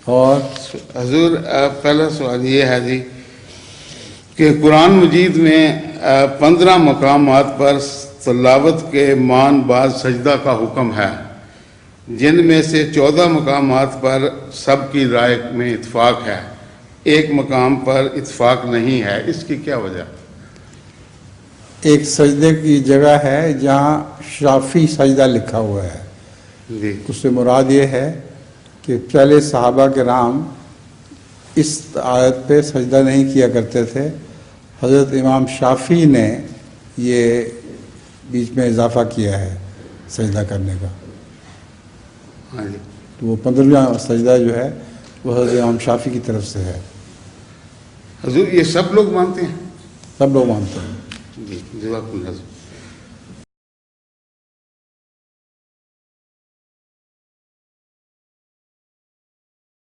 اور حضور پہلا سوال یہ ہے جی کہ قرآن مجید میں 15 مقامات پر تلاوت کے مان بعد سجدہ کا حکم ہے، جن میں سے 14 مقامات پر سب کی رائے میں اتفاق ہے، ایک مقام پر اتفاق نہیں ہے، اس کی کیا وجہ؟ ایک سجدے کی جگہ ہے جہاں شافی سجدہ لکھا ہوا ہے، جی اس سے مراد یہ ہے کہ پہلے صحابہ کرام اس آیت پہ سجدہ نہیں کیا کرتے تھے، حضرت امام شافعی نے یہ بیچ میں اضافہ کیا ہے سجدہ کرنے کا، ہاں جی تو وہ 15واں سجدہ جو ہے وہ حضرت امام شافعی کی طرف سے ہے، حضور یہ سب لوگ مانتے ہیں؟ سب لوگ مانتے ہیں۔ جی جزاک اللہ۔